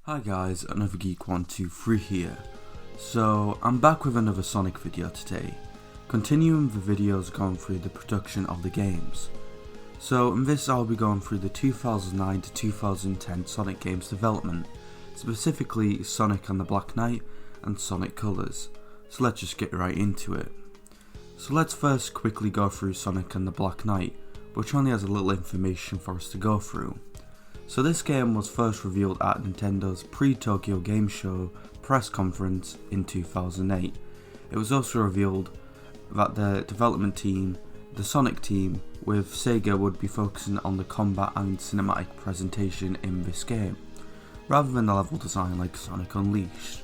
Hi guys, another Geek123 here. So I'm back with another Sonic video today, continuing the videos going through the production of the games. So in this I'll be going through the 2009 to 2010 Sonic games development, specifically Sonic and the Black Knight and Sonic Colors. So let's just get right into it. So let's first quickly go through Sonic and the Black Knight, which only has a little information for us to go through. So this game was first revealed at Nintendo's pre-Tokyo Game Show press conference in 2008. It was also revealed that the development team, the Sonic team, with Sega would be focusing on the combat and cinematic presentation in this game, rather than the level design like Sonic Unleashed.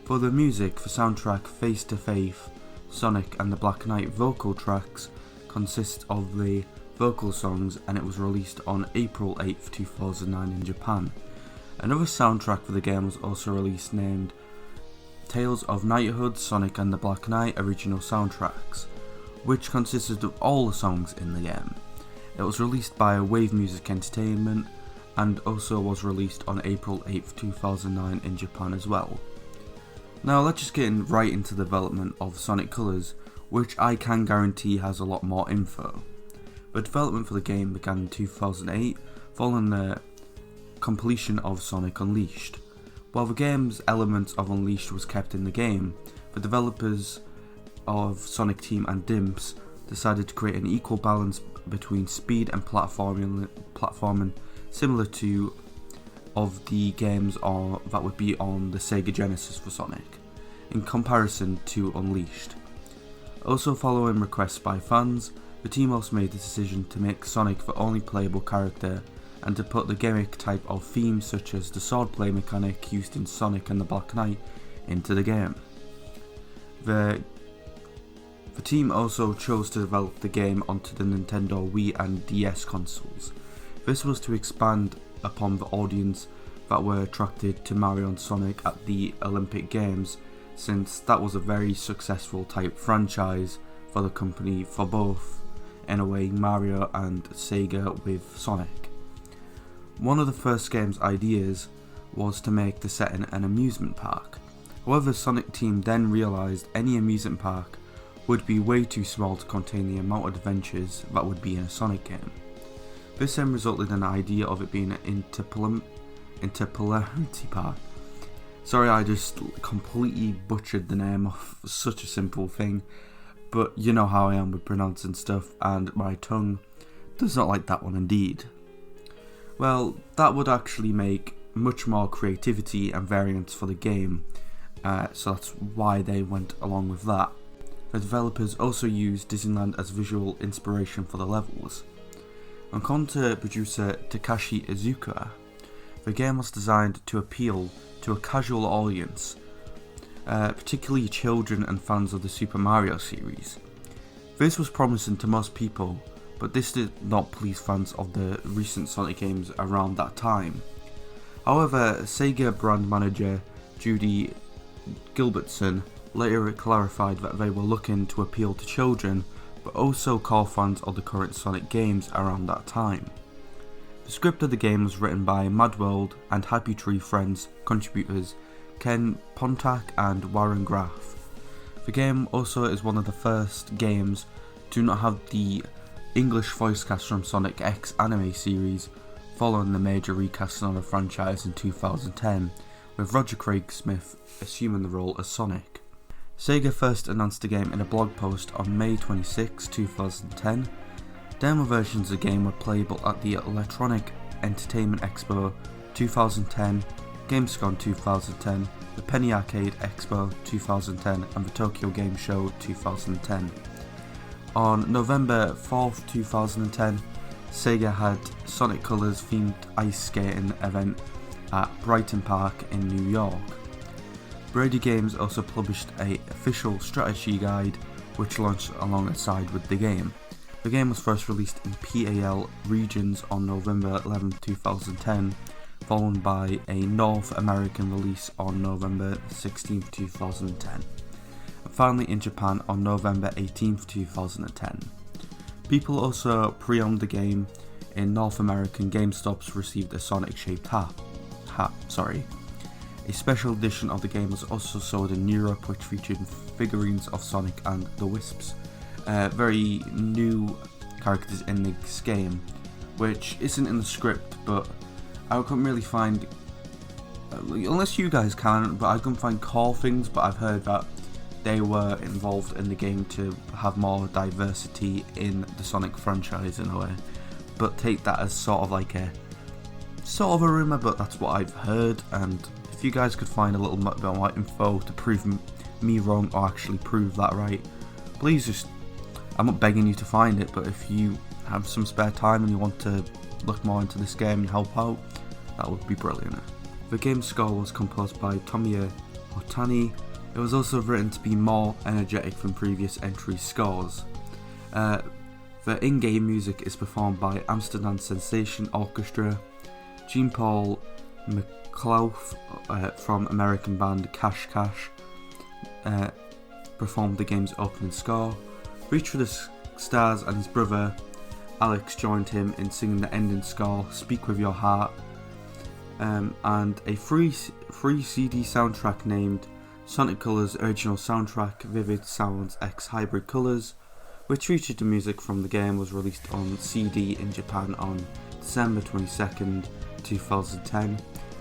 For the music, the soundtrack Face to Face, Sonic and the Black Knight vocal tracks consist of the vocal songs, and it was released on April 8th, 2009 in Japan. Another soundtrack for the game was also released named Tales of Knighthood, Sonic and the Black Knight Original Soundtracks, which consisted of all the songs in the game. It was released by Wave Music Entertainment and also was released on April 8th, 2009 in Japan as well. Now let's just get right into the development of Sonic Colors, which I can guarantee has a lot more info. The development for the game began in 2008, following the completion of Sonic Unleashed. While the game's elements of Unleashed was kept in the game, the developers of Sonic Team and Dimps decided to create an equal balance between speed and platforming similar to of the games that would be on the Sega Genesis for Sonic, in comparison to Unleashed. Also following requests by fans, the team also made the decision to make Sonic the only playable character and to put the gimmick type of themes such as the swordplay mechanic used in Sonic and the Black Knight into the game. The team also chose to develop the game onto the Nintendo Wii and DS consoles. This was to expand upon the audience that were attracted to Mario and Sonic at the Olympic Games, since that was a very successful type franchise for the company for both, in a way, Mario and Sega with Sonic. One of the first game's ideas was to make the setting an amusement park. However, Sonic Team then realised any amusement park would be way too small to contain the amount of adventures that would be in a Sonic game. This then resulted in the idea of it being an interplanetary park. Sorry, I just completely butchered the name of such a simple thing, but you know how I am with pronouncing stuff, and my tongue does not like that one indeed. Well, that would actually make much more creativity and variance for the game, so that's why they went along with that. The developers also used Disneyland as visual inspiration for the levels. According to producer Takashi Iizuka, the game was designed to appeal to a casual audience, particularly children and fans of the Super Mario series. This was promising to most people, but this did not please fans of the recent Sonic games around that time. However, Sega brand manager Judy Gilbertson later clarified that they were looking to appeal to children, but also core fans of the current Sonic games around that time. The script of the game was written by Mad World and Happy Tree Friends contributors Ken Pontac and Warren Graff. The game also is one of the first games to not have the English voice cast from Sonic X anime series, following the major recasting of the franchise in 2010, with Roger Craig Smith assuming the role as Sonic. Sega first announced the game in a blog post on May 26, 2010. Demo versions of the game were playable at the Electronic Entertainment Expo 2010, Gamescom 2010, the Penny Arcade Expo 2010 and the Tokyo Game Show 2010. On November 4th, 2010, Sega had Sonic Colors themed ice skating event at Brighton Park in New York. Brady Games also published an official strategy guide which launched alongside with the game. The game was first released in PAL regions on November 11, 2010, followed by a North American release on November 16, 2010, and finally in Japan on November 18, 2010. People also pre-owned the game in North American GameStops received a Sonic-shaped hat. A special edition of the game was also sold in Europe, which featured figurines of Sonic and the Wisps. Very new characters in this game, which isn't in the script, but I couldn't really find, unless you guys can, but I couldn't find core things, but I've heard that they were involved in the game to have more diversity in the Sonic franchise in a way. But take that as sort of a rumour, but that's what I've heard, and if you guys could find a little bit more info to prove me wrong or actually prove that right, please just, I'm not begging you to find it, but if you have some spare time and you want to look more into this game and help out, that would be brilliant. The game's score was composed by Tomoya Otani. It was also written to be more energetic than previous entries' scores. The in-game music is performed by Amsterdam Sensation Orchestra. Jean-Paul McLeod from American band Cash Cash performed the game's opening score. Reach for the Stars and his brother Alex joined him in singing the ending score, Speak With Your Heart, and a free CD soundtrack named Sonic Colors Original Soundtrack Vivid Sounds X Hybrid Colors, which featured the music from the game, was released on CD in Japan on December 22nd, 2010,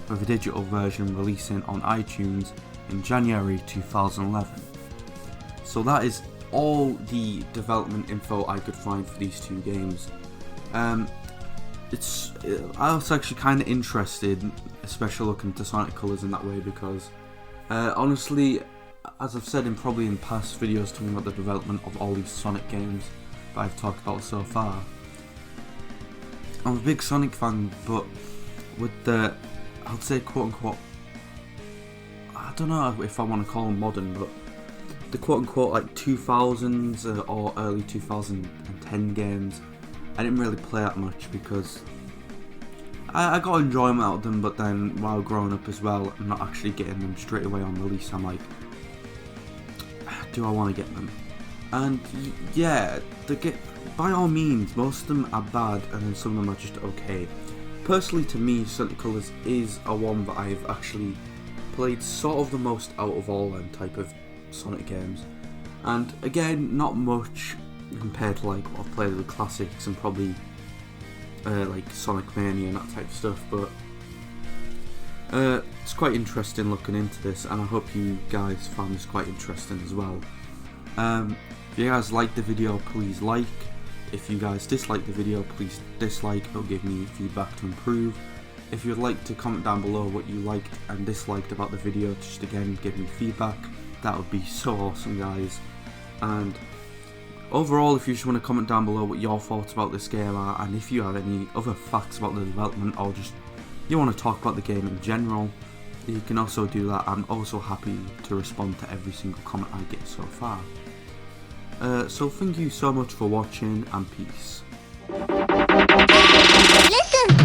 with a digital version releasing on iTunes in January 2011. So that is all the development info I could find for these two games. I was actually kind of interested, especially looking into Sonic Colors in that way, because honestly, as I've said in past videos talking about the development of all these Sonic games that I've talked about so far, I'm a big Sonic fan, but with the, I'd say quote unquote, I don't know if I want to call them modern, but the quote unquote like 2000s or early 2010 games, I didn't really play that much because I got enjoyment out of them, but then while growing up as well, I'm not actually getting them straight away on release. I'm like, do I want to get them? And yeah, by all means, most of them are bad and then some of them are just okay. Personally, to me, Sonic Colors is a one that I've actually played sort of the most out of all them type of Sonic games. And again, not much compared to like what I've played with the classics and probably like Sonic Mania and that type of stuff, but it's quite interesting looking into this, and I hope you guys found this quite interesting as well. If you guys liked the video, please like. If you guys dislike the video, please dislike. It'll give me feedback to improve. If you'd like to comment down below what you liked and disliked about the video, just again give me feedback, that would be so awesome, guys. And overall, if you just want to comment down below what your thoughts about this game are, and if you have any other facts about the development, or just you want to talk about the game in general, you can also do that. I'm also happy to respond to every single comment I get so far. So thank you so much for watching, and peace. Listen!